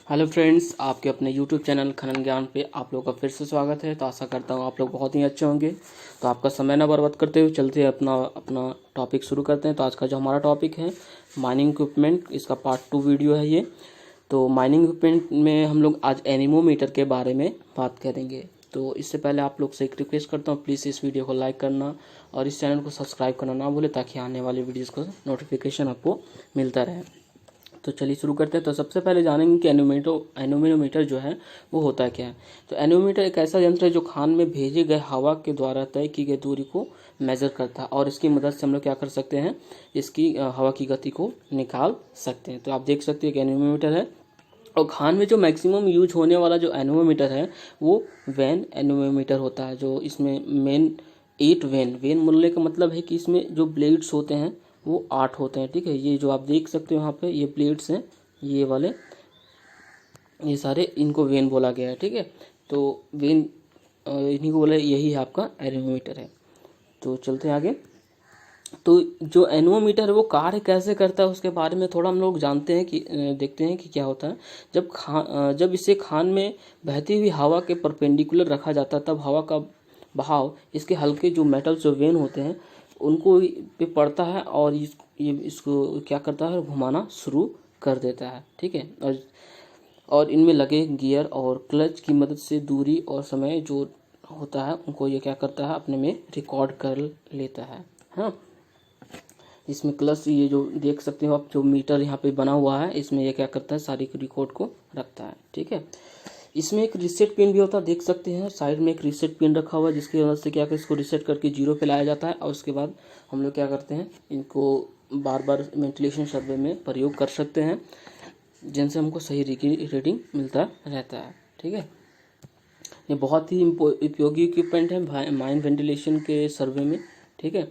Hello friends, आपके अपने YouTube channel खनन ज्ञान पे आप लोगों का फिर से स्वागत है। तो आशा करता हूँ आप लोग बहुत ही अच्छे होंगे। तो आपका समय ना बर्बाद करते हुए चलते हैं अपना अपना टॉपिक शुरू करते हैं। तो आज का जो हमारा टॉपिक है माइनिंग इक्विपमेंट, इसका पार्ट 2 वीडियो है ये। तो माइनिंग इक्विपमेंट में हम लोग आज एनीमोमीटर के बारे में बात करेंगे। तो इससे पहले आप लोग से एक रिक्वेस्ट करता हूँ, प्लीज़ इस वीडियो को लाइक करना और इस चैनल को सब्सक्राइब करना ना भूलें, ताकि आने वाली वीडियोज़ का नोटिफिकेशन आपको मिलता रहे। तो चलिए शुरू करते हैं। तो सबसे पहले जानेंगे कि एनोमीटर जो है वो होता क्या है। तो एनोमीटर एक ऐसा यंत्र है जो खान में भेजे गए हवा के द्वारा तय की गई दूरी को मेजर करता है, और इसकी मदद से हम लोग क्या कर सकते हैं, इसकी हवा की गति को निकाल सकते हैं। तो आप देख सकते हैं कि एनोमीटर है। और खान में जो मैक्सिमम यूज होने वाला जो एनोमीटर है वो वैन एनोमीटर होता है। जो इसमें मेन 8 वेन बोलने का मतलब है कि इसमें जो ब्लेड्स होते हैं वो 8 होते हैं। ठीक है, ये जो आप देख सकते हो यहाँ पे ये प्लेट्स हैं, ये वाले, ये सारे, इनको वेन बोला गया है। ठीक है, तो वेन इन्हीं को बोला, यही है आपका एनोमीटर है। तो चलते हैं आगे। तो जो एनोमीटर है वो कार्य कैसे करता है उसके बारे में थोड़ा हम लोग जानते हैं कि देखते हैं कि क्या होता है। जब इसे खान में बहती हुई हवा के परपेंडिकुलर रखा जाता है, तब हवा का बहाव इसके हल्के जो मेटल जो वेन होते हैं उनको पे पड़ता है, और ये इसको क्या करता है, घुमाना शुरू कर देता है। ठीक है, और इनमें लगे गियर और क्लच की मदद से दूरी और समय जो होता है उनको ये क्या करता है, अपने में रिकॉर्ड कर लेता है। हाँ, इसमें क्लच, ये जो देख सकते हो आप, जो मीटर यहाँ पे बना हुआ है, इसमें ये क्या करता है, सारी रिकॉर्ड को रखता है। ठीक है, इसमें एक रीसेट पिन भी होता है, देख सकते हैं साइड में एक रीसेट पिन रखा हुआ है, जिसकी वजह से क्या कर इसको रीसेट करके 0 पे लाया जाता है। और उसके बाद हम लोग क्या करते हैं, इनको बार बार वेंटिलेशन सर्वे में प्रयोग कर सकते हैं, जिनसे हमको सही रीडिंग मिलता रहता है। ठीक है, ये बहुत ही उपयोगी इक्विपमेंट है माइन वेंटिलेशन के सर्वे में। ठीक है,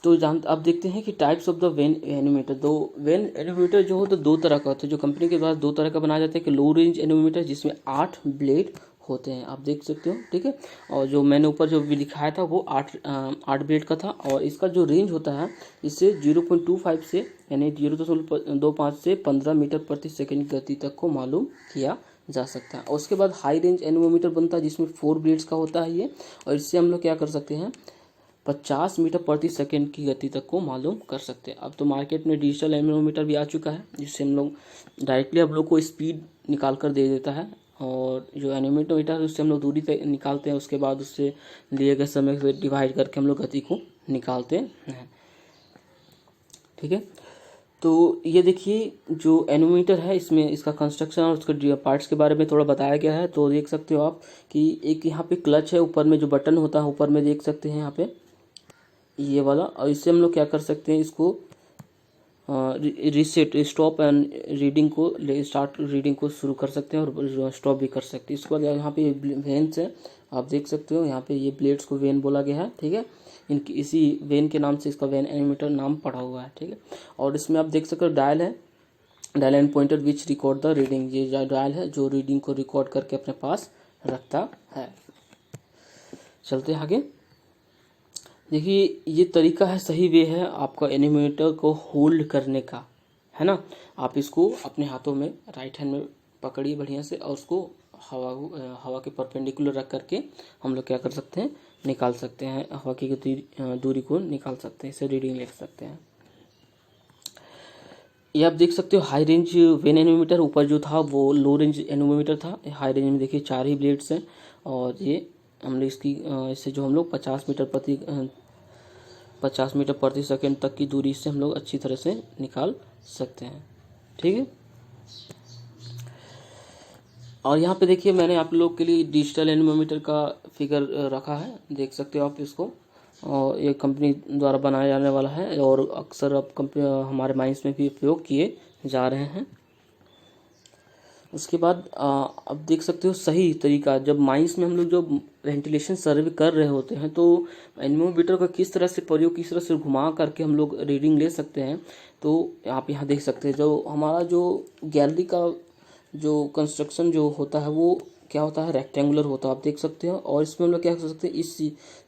तो अब देखते हैं कि types of the when nanometre. दो वेन एनोमीटर जो हो तो दो तरह का होता है, जो कंपनी के द्वारा 2 तरह का बनाया जाता है कि लो रेंज एनोमीटर, जिसमें 8 ब्लेड होते हैं, आप देख सकते हो। ठीक है, और जो मैंने ऊपर जो भी दिखाया था वो 8 ब्लेड का था, और इसका जो रेंज होता है इससे 0.25 से यानी 0.25 से 15 मीटर प्रति सेकेंड की गति तक को मालूम किया जा सकता है। और उसके बाद हाई रेंज एनोमीटर बनता है, जिसमें 4 ब्लेड्स का होता है ये, और इससे हम लोग क्या कर सकते हैं, 50 मीटर प्रति सेकेंड की गति तक को मालूम कर सकते हैं। अब तो मार्केट में डिजिटल एनोमीटर भी आ चुका है, जिससे हम लोग डायरेक्टली हम लोग को स्पीड निकाल कर दे देता है, और जो एनोमीटर है उससे हम लोग दूरी तय निकालते हैं, उसके बाद उससे लिए गए समय से डिवाइड करके हम लोग गति को निकालते हैं। ठीक है, तो ये देखिए जो एनोमीटर है, इसमें इसका कंस्ट्रक्शन और उसके पार्ट्स के बारे में थोड़ा बताया गया है। तो देख सकते हो आप कि एक यहाँ पे क्लच है, ऊपर में जो बटन होता है ऊपर में देख सकते हैं यहाँ पे ये वाला, और इससे हम लोग क्या कर सकते हैं, इसको रीसेट, स्टॉप एंड रीडिंग को स्टार्ट रीडिंग को शुरू कर सकते हैं और स्टॉप भी कर सकते हैं। इसके बाद यहाँ पे वेन्स है, आप देख सकते हो यहाँ पे ये ब्लेड्स को वेन बोला गया है। ठीक है, इनकी इसी वेन के नाम से इसका वेन एनोमीटर नाम पड़ा हुआ है। ठीक है, और इसमें आप देख सकते हो डायल है, dial and pointer which record the reading. ये डायल है जो रीडिंग को रिकॉर्ड करके अपने पास रखता है। चलते आगे। देखिए ये तरीका है, सही वे है आपका एनिमेटर को होल्ड करने का, है ना। आप इसको अपने हाथों में राइट हैंड में पकड़िए बढ़िया से, और उसको हवा के परपेंडिकुलर रख करके हम लोग क्या कर सकते हैं, निकाल सकते हैं, हवा की दूरी को निकाल सकते हैं, इसे रीडिंग ले सकते हैं। ये आप देख सकते हो हाई रेंज वेन एनोमीटर, ऊपर जो था वो लो रेंज एनोमीटर था। हाई रेंज में देखिए 4 ही ब्लेड्स हैं, और ये हमने इससे जो हम लोग 50 मीटर प्रति सेकेंड तक की दूरी से हम लोग अच्छी तरह से निकाल सकते हैं। ठीक है, और यहाँ पे देखिए मैंने आप लोग के लिए डिजिटल एनोमीटर का फिगर रखा है, देख सकते हो आप इसको, और ये कंपनी द्वारा बनाया जाने वाला है, और अक्सर अब हमारे माइंस में भी उपयोग किए जा रहे हैं। उसके बाद अब देख सकते हो सही तरीका, जब माइंस में हम लोग जो वेंटिलेशन सर्वे कर रहे होते हैं तो एनोमीटर का किस तरह से प्रयोग, किस तरह से घुमा करके हम लोग रीडिंग ले सकते हैं। तो आप यहाँ देख सकते हैं जो हमारा जो गैलरी का जो कंस्ट्रक्शन जो होता है वो क्या होता है, रेक्टेंगुलर होता है, आप देख सकते हो। और इसमें हम लोग क्या कर सकते हैं, इस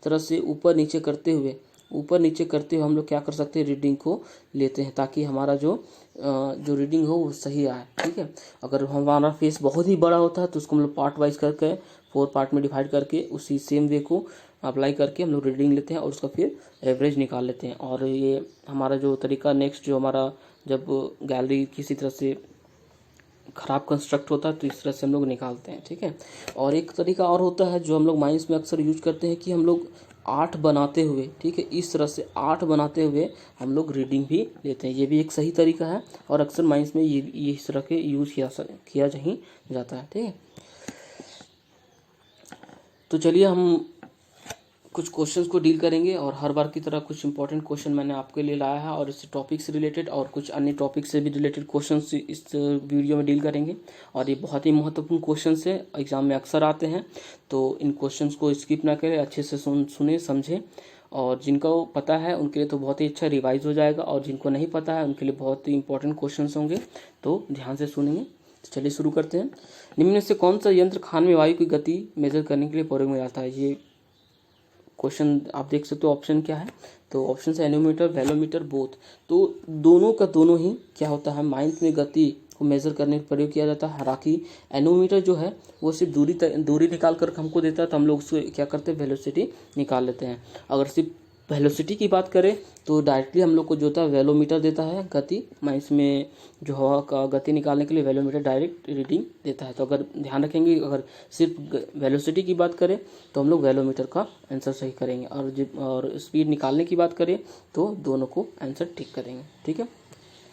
तरह से ऊपर नीचे करते हुए ऊपर नीचे करते हुए हम लोग क्या कर सकते हैं, रीडिंग को लेते हैं ताकि हमारा जो रीडिंग हो वो सही आए। ठीक है, अगर हमारा फेस बहुत ही बड़ा होता है तो उसको हम लोग पार्ट वाइज करके 4 पार्ट में डिवाइड करके उसी सेम वे को अप्लाई करके हम लोग रीडिंग लेते हैं और उसका फिर एवरेज निकाल लेते हैं। और ये हमारा जो तरीका नेक्स्ट जो हमारा जब गैलरी किसी तरह से ख़राब कंस्ट्रक्ट होता है तो इस तरह से हम लोग निकालते हैं। ठीक है, और एक तरीका और होता है जो हम लोग माइंस में अक्सर यूज करते हैं कि हम लोग 8 बनाते हुए, ठीक है, इस तरह से 8 बनाते हुए हम लोग रीडिंग भी लेते हैं। ये भी एक सही तरीका है और अक्सर माइंस में ये इस तरह के यूज़ किया ही जाता है। ठीक है, तो चलिए हम कुछ क्वेश्चंस को डील करेंगे और हर बार की तरह कुछ इंपॉर्टेंट क्वेश्चन मैंने आपके लिए लाया है और इस टॉपिक से रिलेटेड और कुछ अन्य टॉपिक से भी रिलेटेड क्वेश्चंस इस वीडियो में डील करेंगे। और ये बहुत ही महत्वपूर्ण क्वेश्चंस है, एग्जाम में अक्सर आते हैं, तो इन क्वेश्चंस को स्किप ना करें, अच्छे से सुने समझें। और जिनको पता है उनके लिए तो बहुत ही अच्छा रिवाइज हो जाएगा और जिनको नहीं पता है उनके लिए बहुत ही इंपॉर्टेंट क्वेश्चन होंगे, तो ध्यान से सुनेंगे। तो चलिए शुरू करते हैं। निम्न में से कौन सा यंत्र खान में वायु की गति मेजर करने के लिए प्रयोग में आता है? ये क्वेश्चन आप देख सकते हो। ऑप्शन क्या है, तो ऑप्शन है एनोमीटर, वेलोमीटर, बोथ। तो दोनों का दोनों ही क्या होता है, माइंस में गति को मेजर करने में प्रयोग किया जाता है। हालांकि एनोमीटर जो है वो सिर्फ दूरी निकाल कर हमको देता है, तो हम लोग उसको क्या करते हैं, वेलोसिटी निकाल लेते हैं। अगर सिर्फ वेलोसिटी की बात करें तो डायरेक्टली हम लोग को जो होता है वेलोमीटर देता है गति, माइंस में जो हवा का गति निकालने के लिए वेलोमीटर डायरेक्ट रीडिंग देता है। तो अगर ध्यान रखेंगे, अगर सिर्फ वेलोसिटी की बात करें तो हम लोग वेलोमीटर का आंसर सही करेंगे, और स्पीड निकालने की बात करें तो दोनों को आंसर ठीक करेंगे। ठीक है,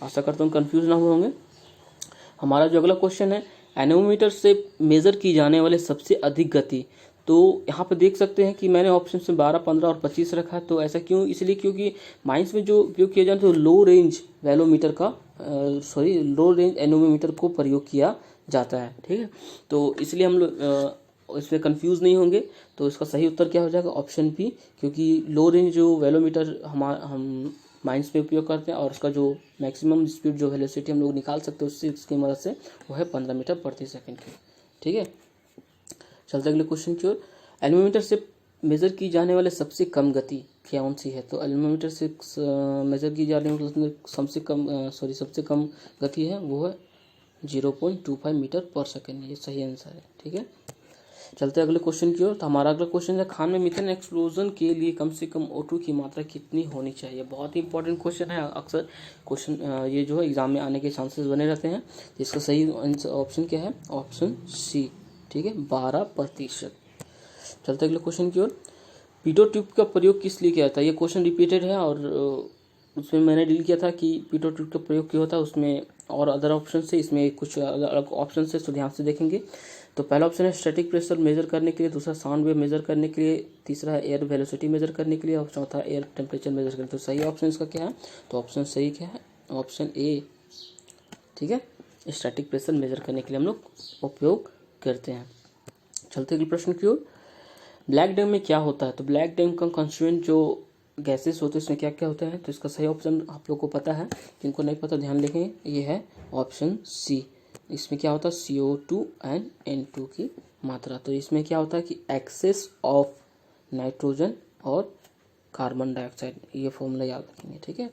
आशा करता हूँ कंफ्यूज ना हुए होंगे। हमारा जो अगला क्वेश्चन है, एनोमीटर से मेजर की जाने वाले सबसे अधिक गति। तो यहाँ पे देख सकते हैं कि मैंने ऑप्शन में 12, 15 और 25 रखा है। तो ऐसा क्यों, इसलिए क्योंकि माइंस में जो उपयोग किया जाता है तो लो रेंज वेलोमीटर का लो रेंज एनोमीटर को प्रयोग किया जाता है। ठीक है, तो इसलिए हम लोग इसमें कंफ्यूज नहीं होंगे। तो इसका सही उत्तर क्या हो जाएगा, ऑप्शन बी, क्योंकि लो रेंज जो वेलोमीटर हम माइंस में उपयोग करते हैं और उसका जो मैक्सिमम स्पीड जो वेलोसिटी हम लोग निकाल सकते हैं उसकी मदद से वो है 15 मीटर प्रति सेकंड की। ठीक है, चलते अगले क्वेश्चन की ओर। एनोमीटर से मेजर की जाने वाले सबसे कम गति कौन सी है? तो एनोमीटर से मेजर की जाने वाली सबसे कम गति है वो है 0.25 मीटर पर सेकंड। ये सही आंसर है। ठीक है, चलते अगले क्वेश्चन की ओर। तो हमारा अगला क्वेश्चन है, खान में मीथेन एक्सप्लोजन के लिए कम से कम O2 की मात्रा कितनी होनी चाहिए? बहुत ही इंपॉर्टेंट क्वेश्चन है, अक्सर क्वेश्चन ये जो है एग्जाम में आने के चांसेस बने रहते हैं। तो इसका सही ऑप्शन क्या है, ऑप्शन सी। ठीक है, 12%। चलते अगले क्वेश्चन की ओर। पीटो ट्यूब का प्रयोग किस लिए किया जाता है? ये क्वेश्चन रिपीटेड है और उसमें मैंने डील किया था कि पीटो ट्यूब का प्रयोग क्यों होता है, उसमें और अदर ऑप्शन से, इसमें कुछ अलग ऑप्शन से, तो ध्यान से देखेंगे। तो पहला ऑप्शन है स्टैटिक प्रेशर मेजर करने के लिए, दूसरा साउंड वेव मेजर करने के लिए, तीसरा है एयर वेलोसिटी मेजर करने के लिए और चौथा एयर टेम्परेचर मेजर करने के लिए। तो सही ऑप्शन इसका क्या है, तो ऑप्शन सही क्या है, ऑप्शन ए। ठीक है, स्टैटिक प्रेशर मेजर करने के लिए हम लोग उपयोग करते हैं। चलते अगले प्रश्न की ओर। ब्लैक डैम में क्या होता है? तो ब्लैक डैम का कॉन्स्टिट्यूएंट जो गैसेस होते हैं उसमें क्या क्या होता है? तो इसका सही ऑप्शन आप लोग को पता है, जिनको नहीं पता ध्यान देखें, ये है ऑप्शन सी। इसमें क्या होता है, CO2 एंड N2 की मात्रा। तो इसमें क्या होता है कि एक्सेस ऑफ नाइट्रोजन और कार्बन डाइऑक्साइड, ये फॉर्मूला याद रखेंगे। ठीक है,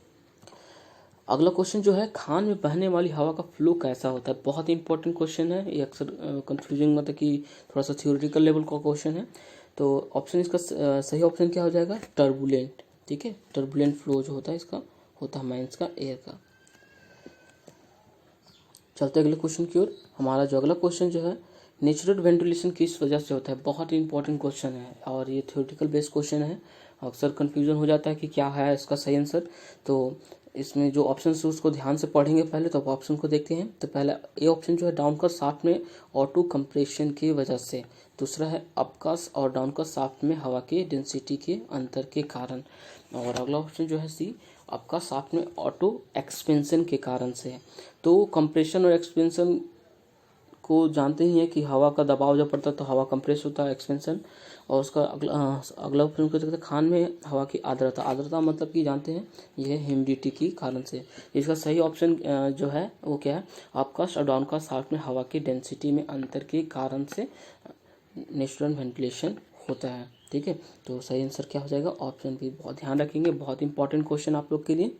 अगला क्वेश्चन जो है, खान में बहने वाली हवा का फ्लो कैसा होता है? बहुत ही इंपॉर्टेंट क्वेश्चन है, ये अक्सर कंफ्यूजिंग मतलब कि थोड़ा सा थियोरेटिकल लेवल का क्वेश्चन है। तो ऑप्शन इसका सही ऑप्शन क्या हो जाएगा, टर्बुलेंट। ठीक है, टर्बुलेंट फ्लो जो होता है इसका होता है माइंस का एयर का। चलते अगले क्वेश्चन की ओर। हमारा जो अगला क्वेश्चन जो है, नेचुरल वेंटिलेशन किस वजह से होता है? बहुत ही इंपॉर्टेंट क्वेश्चन है और ये थियोरेटिकल बेस्ड क्वेश्चन है, अक्सर कन्फ्यूजन हो जाता है कि क्या है इसका सही आंसर। तो इसमें जो ऑप्शन है उसको ध्यान से पढ़ेंगे पहले, तो ऑप्शन को देखते हैं। तो पहला ए ऑप्शन जो है, डाउनकास्ट शाफ्ट में ऑटो कंप्रेशन की वजह से। दूसरा है अपकास्ट और डाउनकास्ट शाफ्ट में हवा की डेंसिटी के अंतर के कारण। और अगला ऑप्शन जो है सी, आपका शाफ्ट में ऑटो एक्सपेंशन के कारण से है। तो कंप्रेशन और एक्सपेंशन को जानते ही हैं कि हवा का दबाव जब पड़ता है तो हवा कंप्रेस होता है, एक्सपेंशन। और उसका अगला ऑप्शन क्या कहते हैं, खान में हवा की आर्द्रता। आर्द्रता मतलब कि जानते हैं यह ह्यूमिडिटी की कारण से। इसका सही ऑप्शन जो है वो क्या है, अपकास्ट और डाउनकास्ट शाफ्ट में हवा की डेंसिटी में अंतर के कारण से नेचुरल वेंटिलेशन होता है। ठीक है, तो सही आंसर क्या हो जाएगा? Option B. बहुत ध्यान रखेंगे, बहुत इंपॉर्टेंट क्वेश्चन आप लोग के लिए।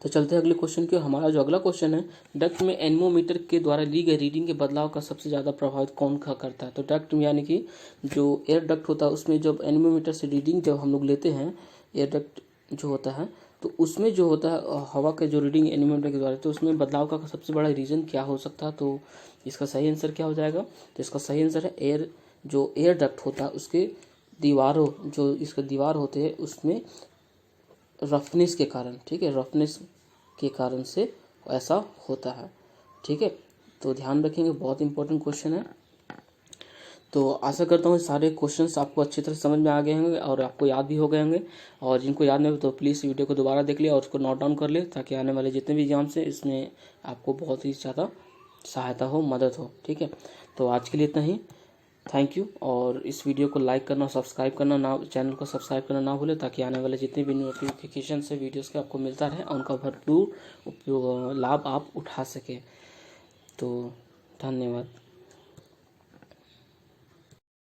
तो चलते हैं अगले क्वेश्चन की। हमारा जो अगला क्वेश्चन है, डक्ट में एनेमोमीटर के द्वारा ली गई रीडिंग के बदलाव का सबसे ज़्यादा प्रभावित कौन करता है? तो डक्ट में यानी कि जो एयर डक्ट होता है उसमें जब एनेमोमीटर से रीडिंग जब हम लोग लेते हैं, एयर डक्ट जो होता है, तो उसमें जो होता है हवा के जो रीडिंग एनेमोमीटर के द्वारा, तो उसमें बदलाव का सबसे बड़ा रीज़न क्या हो सकता है? तो इसका सही आंसर क्या हो जाएगा? तो इसका सही आंसर है जो एयर डक्ट होता है उसके दीवारों, जो इसके दीवार होते हैं उसमें रफनेस के कारण, ठीक है, रफनेस के कारण से ऐसा होता है। ठीक है, तो ध्यान रखेंगे, बहुत इंपॉर्टेंट क्वेश्चन है। तो आशा करता हूँ सारे क्वेश्चंस आपको अच्छी तरह समझ में आ गए होंगे और आपको याद भी हो गए होंगे, और जिनको याद नहीं हो तो प्लीज़ वीडियो को दोबारा देख ले और उसको नोट डाउन कर ले, ताकि आने वाले जितने भी एग्जाम्स हैं इसमें आपको बहुत ही ज़्यादा सहायता हो, मदद हो। ठीक है, तो आज के लिए इतना ही। थैंक यू, और इस वीडियो को लाइक करना, सब्सक्राइब करना ना, चैनल को सब्सक्राइब करना ना भूले, ताकि आने वाले जितने भी नोटिफिकेशन से वीडियोस के आपको मिलता रहे और उनका भरपूर उपयोग लाभ आप उठा सकें। तो धन्यवाद।